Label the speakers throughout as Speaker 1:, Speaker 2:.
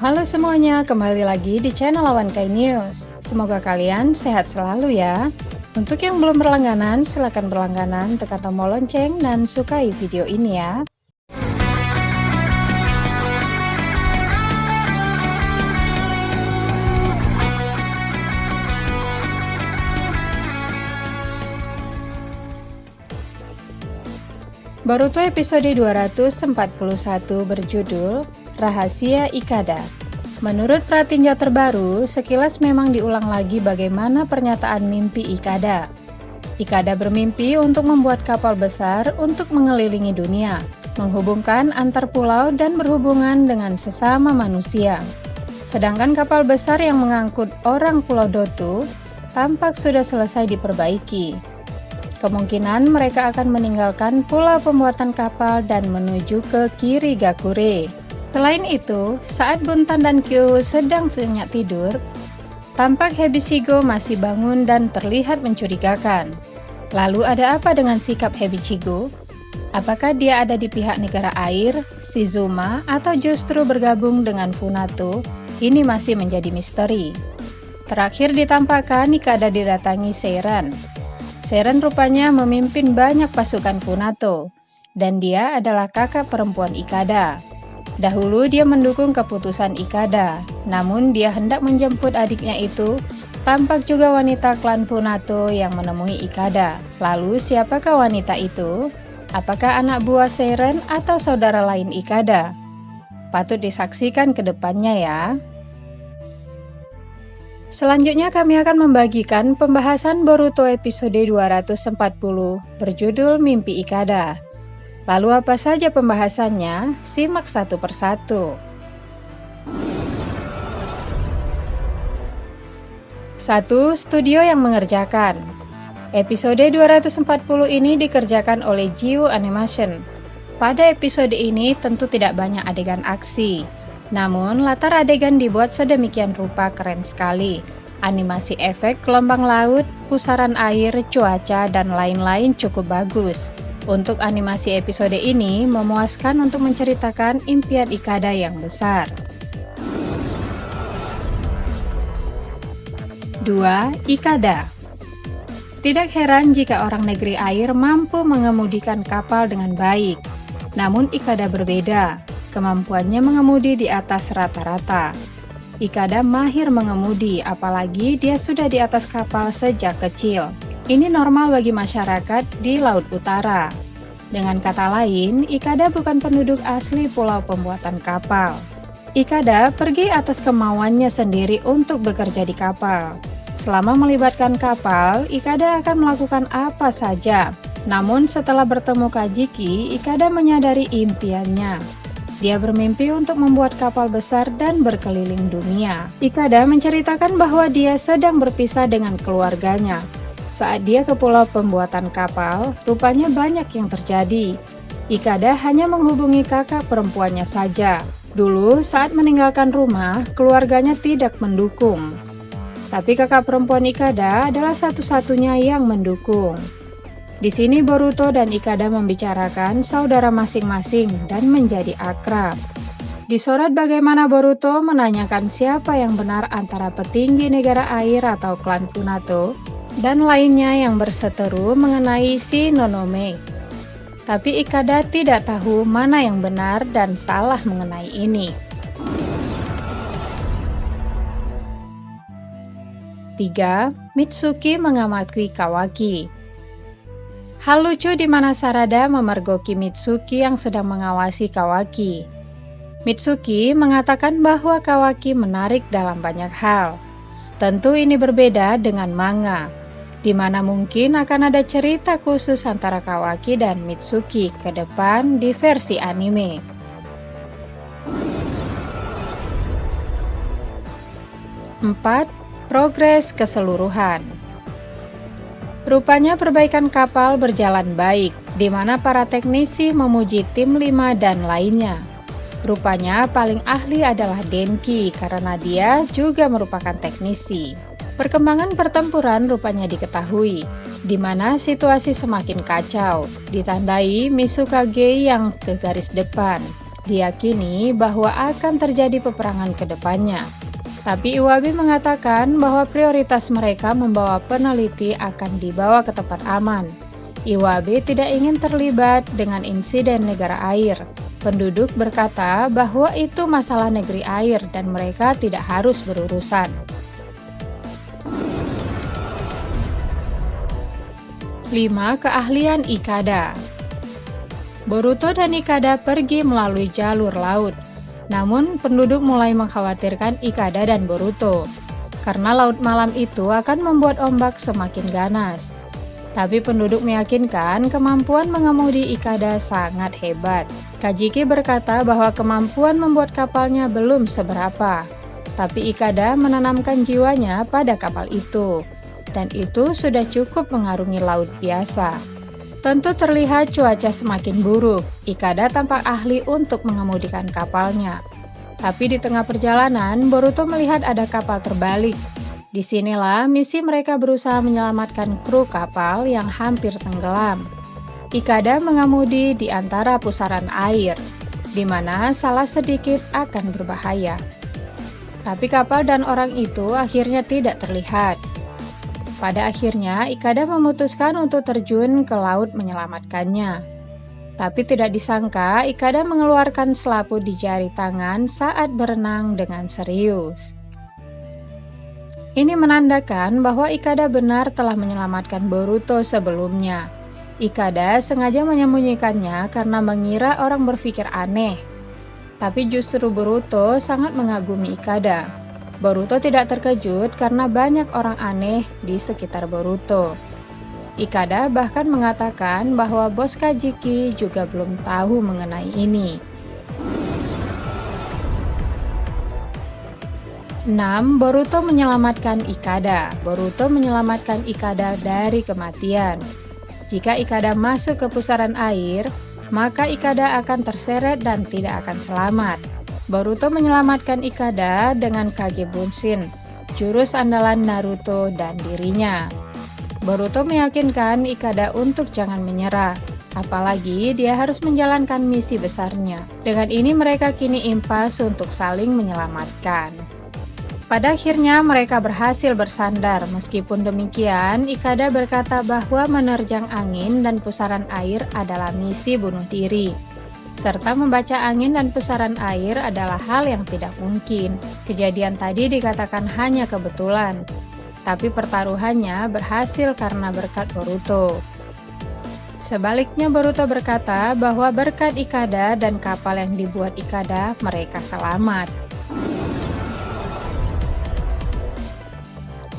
Speaker 1: Halo semuanya, kembali lagi di channel Awankai News. Semoga kalian sehat selalu ya. Untuk yang belum berlangganan, silakan berlangganan, tekan tombol lonceng dan sukai video ini ya. Boruto episode 241 berjudul Rahasia Ikada. Menurut pratinjau terbaru, sekilas memang diulang lagi bagaimana pernyataan mimpi Ikada. Ikada bermimpi untuk membuat kapal besar untuk mengelilingi dunia, menghubungkan antar pulau dan berhubungan dengan sesama manusia. Sedangkan kapal besar yang mengangkut orang Pulau Dotu tampak sudah selesai diperbaiki. Kemungkinan mereka akan meninggalkan pulau pembuatan kapal dan menuju ke Kirigakure. Selain itu, saat Buntan dan Kyo sedang senyak tidur, tampak Hebichigo masih bangun dan terlihat mencurigakan. Lalu ada apa dengan sikap Hebichigo? Apakah dia ada di pihak negara air, Shizuma, atau justru bergabung dengan Funato? Ini masih menjadi misteri. Terakhir ditampakkan Ikada didatangi Seiran. Seiran rupanya memimpin banyak pasukan Funato, dan dia adalah kakak perempuan Ikada. Dahulu dia mendukung keputusan Ikada, namun dia hendak menjemput adiknya itu. Tampak juga wanita klan Funato yang menemui Ikada. Lalu siapakah wanita itu? Apakah anak buah Seiran atau saudara lain Ikada? Patut disaksikan ke depannya ya. Selanjutnya kami akan membagikan pembahasan Boruto episode 240 berjudul Mimpi Ikada. Lalu apa saja pembahasannya? Simak satu persatu. 1. Studio yang mengerjakan. Episode 240 ini dikerjakan oleh Jiu Animation. Pada episode ini tentu tidak banyak adegan aksi. Namun, latar adegan dibuat sedemikian rupa keren sekali. Animasi efek gelombang laut, pusaran air, cuaca, dan lain-lain cukup bagus. Untuk animasi episode ini, memuaskan untuk menceritakan impian Ikada yang besar. 2. Ikada. Tidak heran jika orang negeri air mampu mengemudikan kapal dengan baik. Namun Ikada berbeda. Kemampuannya mengemudi di atas rata-rata. Ikada mahir mengemudi, apalagi dia sudah di atas kapal sejak kecil. Ini normal bagi masyarakat di Laut Utara. Dengan kata lain, Ikada bukan penduduk asli pulau pembuatan kapal. Ikada pergi atas kemauannya sendiri untuk bekerja di kapal. Selama melibatkan kapal, Ikada akan melakukan apa saja. Namun setelah bertemu Kajiki, Ikada menyadari impiannya. Dia bermimpi untuk membuat kapal besar dan berkeliling dunia. Ikada menceritakan bahwa dia sedang berpisah dengan keluarganya. Saat dia ke pulau pembuatan kapal, rupanya banyak yang terjadi. Ikada hanya menghubungi kakak perempuannya saja. Dulu saat meninggalkan rumah, keluarganya tidak mendukung. Tapi kakak perempuan Ikada adalah satu-satunya yang mendukung. Di sini Boruto dan Ikada membicarakan saudara masing-masing dan menjadi akrab. Disorot bagaimana Boruto menanyakan siapa yang benar antara petinggi negara air atau klan Funato dan lainnya yang berseteru mengenai si Nonome. Tapi Ikada tidak tahu mana yang benar dan salah mengenai ini. 3. Mitsuki mengamati Kawaki. Hal lucu di mana Sarada memergoki Mitsuki yang sedang mengawasi Kawaki. Mitsuki mengatakan bahwa Kawaki menarik dalam banyak hal. Tentu ini berbeda dengan manga, di mana mungkin akan ada cerita khusus antara Kawaki dan Mitsuki ke depan di versi anime. 4. Progres keseluruhan. Rupanya perbaikan kapal berjalan baik, di mana para teknisi memuji tim 5 dan lainnya. Rupanya paling ahli adalah Denki karena dia juga merupakan teknisi. Perkembangan pertempuran rupanya diketahui, di mana situasi semakin kacau, ditandai Mizukage yang ke garis depan. Diyakini bahwa akan terjadi peperangan ke depannya. Tapi Iwabi mengatakan bahwa prioritas mereka membawa peneliti akan dibawa ke tempat aman. Iwabi tidak ingin terlibat dengan insiden negara air. Penduduk berkata bahwa itu masalah negeri air dan mereka tidak harus berurusan. 5. Keahlian Ikada. Boruto dan Ikada pergi melalui jalur laut. Namun penduduk mulai mengkhawatirkan Ikada dan Boruto, karena laut malam itu akan membuat ombak semakin ganas. Tapi penduduk meyakinkan kemampuan mengemudi Ikada sangat hebat. Kajiki berkata bahwa kemampuan membuat kapalnya belum seberapa, tapi Ikada menanamkan jiwanya pada kapal itu. Dan itu sudah cukup mengarungi laut biasa. Tentu terlihat cuaca semakin buruk. Ikada tampak ahli untuk mengemudikan kapalnya. Tapi di tengah perjalanan, Boruto melihat ada kapal terbalik. Disinilah misi mereka berusaha menyelamatkan kru kapal yang hampir tenggelam. Ikada mengemudi di antara pusaran air, di mana salah sedikit akan berbahaya. Tapi kapal dan orang itu akhirnya tidak terlihat. Pada akhirnya, Ikada memutuskan untuk terjun ke laut menyelamatkannya. Tapi tidak disangka, Ikada mengeluarkan selaput di jari tangan saat berenang dengan serius. Ini menandakan bahwa Ikada benar telah menyelamatkan Boruto sebelumnya. Ikada sengaja menyembunyikannya karena mengira orang berpikir aneh. Tapi justru Boruto sangat mengagumi Ikada. Boruto tidak terkejut karena banyak orang aneh di sekitar Boruto. Ikada bahkan mengatakan bahwa bos Kajiki juga belum tahu mengenai ini. 6. Boruto menyelamatkan Ikada. Boruto menyelamatkan Ikada dari kematian. Jika Ikada masuk ke pusaran air, maka Ikada akan terseret dan tidak akan selamat. Boruto menyelamatkan Ikada dengan Kage Bunshin, jurus andalan Naruto dan dirinya. Boruto meyakinkan Ikada untuk jangan menyerah, apalagi dia harus menjalankan misi besarnya. Dengan ini mereka kini impas untuk saling menyelamatkan. Pada akhirnya mereka berhasil bersandar. Meskipun demikian, Ikada berkata bahwa menerjang angin dan pusaran air adalah misi bunuh diri. Serta membaca angin dan pusaran air adalah hal yang tidak mungkin. Kejadian tadi dikatakan hanya kebetulan, tapi pertaruhannya berhasil karena berkat Boruto. Sebaliknya Boruto berkata bahwa berkat Ikada dan kapal yang dibuat Ikada, mereka selamat.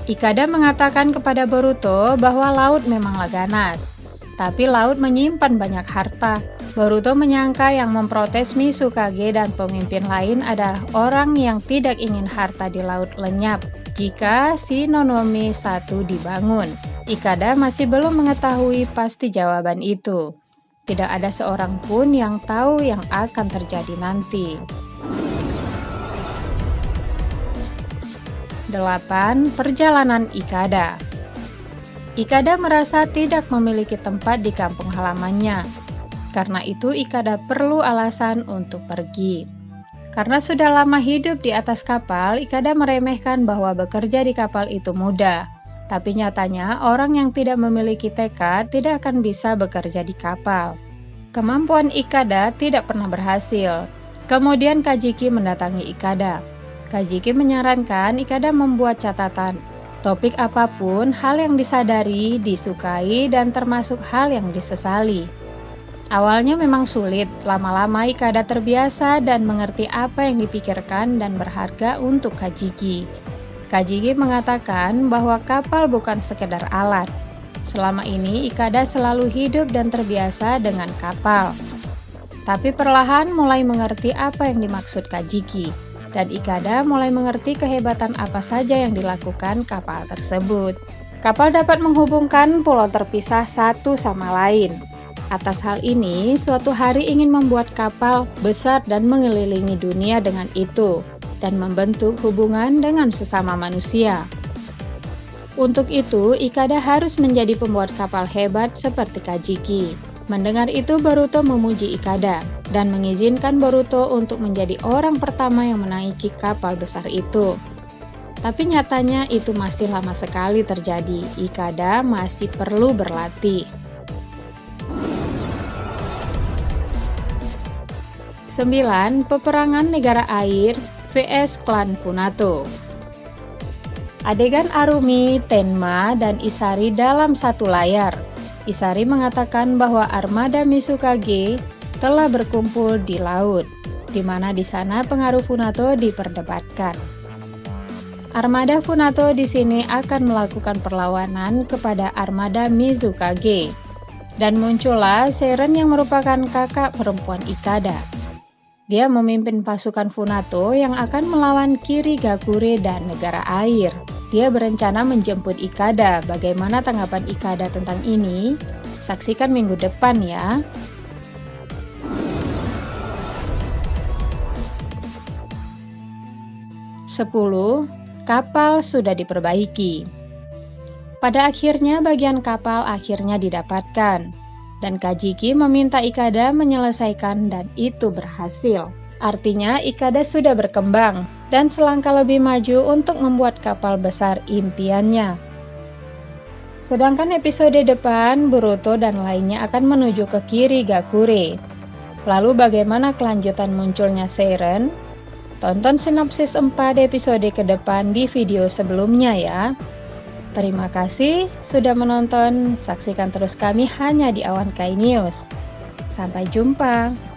Speaker 1: Ikada mengatakan kepada Boruto bahwa laut memanglah ganas, tapi laut menyimpan banyak harta. Boruto menyangka yang memprotes Mizukage dan pemimpin lain adalah orang yang tidak ingin harta di laut lenyap jika Shinonome 1 dibangun. Ikada masih belum mengetahui pasti jawaban itu. Tidak ada seorang pun yang tahu yang akan terjadi nanti. 8. Perjalanan Ikada. Ikada merasa tidak memiliki tempat di kampung halamannya. Karena itu Ikada perlu alasan untuk pergi. Karena sudah lama hidup di atas kapal, Ikada meremehkan bahwa bekerja di kapal itu mudah. Tapi nyatanya orang yang tidak memiliki tekad tidak akan bisa bekerja di kapal. Kemampuan Ikada tidak pernah berhasil. Kemudian Kajiki mendatangi Ikada. Kajiki menyarankan Ikada membuat catatan. Topik apapun, hal yang disadari, disukai, dan termasuk hal yang disesali. Awalnya memang sulit, lama-lama Ikada terbiasa dan mengerti apa yang dipikirkan dan berharga untuk Kajiki. Kajiki mengatakan bahwa kapal bukan sekedar alat. Selama ini Ikada selalu hidup dan terbiasa dengan kapal. Tapi perlahan mulai mengerti apa yang dimaksud Kajiki, dan Ikada mulai mengerti kehebatan apa saja yang dilakukan kapal tersebut. Kapal dapat menghubungkan pulau terpisah satu sama lain. Atas hal ini, suatu hari ingin membuat kapal besar dan mengelilingi dunia dengan itu, dan membentuk hubungan dengan sesama manusia. Untuk itu, Ikada harus menjadi pembuat kapal hebat seperti Kajiki. Mendengar itu, Boruto memuji Ikada dan mengizinkan Boruto untuk menjadi orang pertama yang menaiki kapal besar itu. Tapi nyatanya itu masih lama sekali terjadi. Ikada masih perlu berlatih. 9. Peperangan negara air vs klan Punato. Adegan Arumi, Tenma, dan Isari dalam satu layar. Isari mengatakan bahwa armada Mizukage telah berkumpul di laut, di mana di sana pengaruh Punato diperdebatkan. Armada Punato di sini akan melakukan perlawanan kepada armada Mizukage, dan muncullah Seiren yang merupakan kakak perempuan Ikada. Dia memimpin pasukan Punato yang akan melawan Kirigakure dan negara air. Dia berencana menjemput Ikada. Bagaimana tanggapan Ikada tentang ini? Saksikan minggu depan ya. Sepuluh. Kapal sudah diperbaiki. Pada akhirnya bagian kapal akhirnya didapatkan. Dan Kajiki meminta Ikada menyelesaikan dan itu berhasil. Artinya Ikada sudah berkembang dan selangkah lebih maju untuk membuat kapal besar impiannya. Sedangkan episode depan, Boruto dan lainnya akan menuju ke Kirigakure. Lalu bagaimana kelanjutan munculnya Seiren? Tonton sinopsis 4 episode ke depan di video sebelumnya ya. Terima kasih sudah menonton, saksikan terus kami hanya di Awan Kai News. Sampai jumpa.